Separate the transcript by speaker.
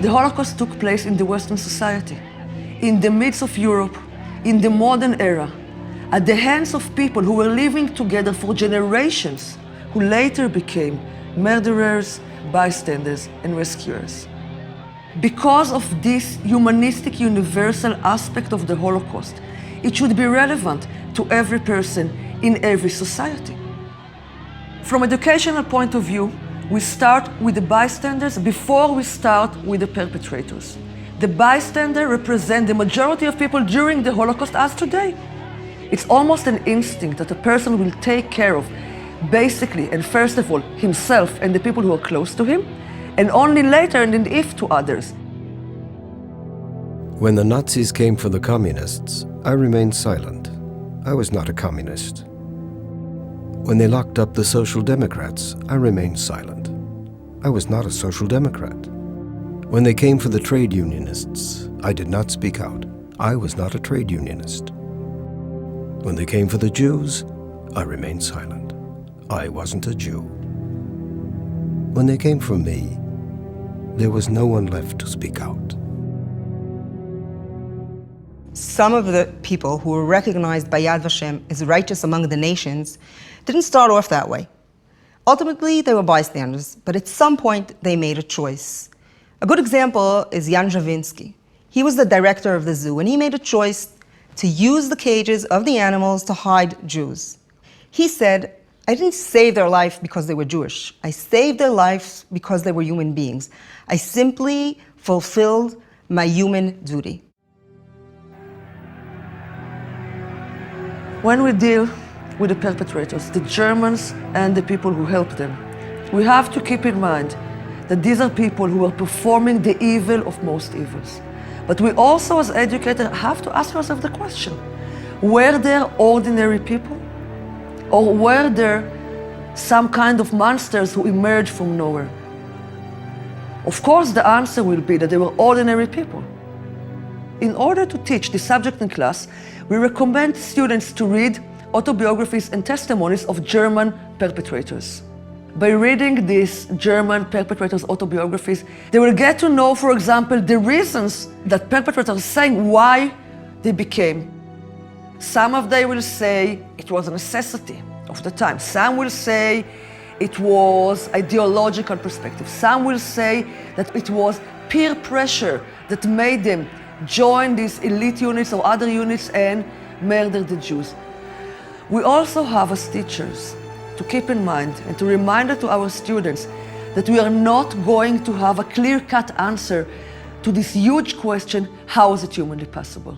Speaker 1: The Holocaust took place in the Western society, in the midst of Europe, in the modern era, at the hands of people who were living together for generations, who later became murderers, bystanders, and rescuers. Because of this humanistic, universal aspect of the Holocaust, it should be relevant to every person in every society. From an educational point of view, we start with the bystanders before we start with the perpetrators. The bystander represents the majority of people during the Holocaust as today. It's almost an instinct that a person will take care of, basically, and first of all, himself and the people who are close to him, and only later and if to others.
Speaker 2: When the Nazis came for the communists, I remained silent. I was not a communist. When they locked up the Social Democrats, I remained silent. I was not a Social Democrat. When they came for the trade unionists, I did not speak out. I was not a trade unionist. When they came for the Jews, I remained silent. I wasn't a Jew. When they came for me, there was no one left to speak out.
Speaker 3: Some of the people who were recognized by Yad Vashem as righteous among the nations didn't start off that way. Ultimately, they were bystanders, but at some point they made a choice. A good example is Jan Javinsky. He was the director of the zoo, and he made a choice to use the cages of the animals to hide Jews. He said, I didn't save their life because they were Jewish. I saved their lives because they were human beings. I simply fulfilled my human duty.
Speaker 1: When we deal with the perpetrators, the Germans and the people who helped them, we have to keep in mind that these are people who are performing the evil of most evils. But we also, as educators, have to ask ourselves the question, were there ordinary people? Or were there some kind of monsters who emerged from nowhere? Of course, the answer will be that they were ordinary people. In order to teach this subject in class, we recommend students to read autobiographies and testimonies of German perpetrators. By reading these German perpetrators' autobiographies, they will get to know, for example, the reasons that perpetrators are saying why they became. Some of them will say it was a necessity of the time. Some will say it was ideological perspective. Some will say that it was peer pressure that made them join these elite units or other units and murder the Jews. We also have as teachers to keep in mind and to remind to our students that we are not going to have a clear-cut answer to this huge question, how is it humanly possible?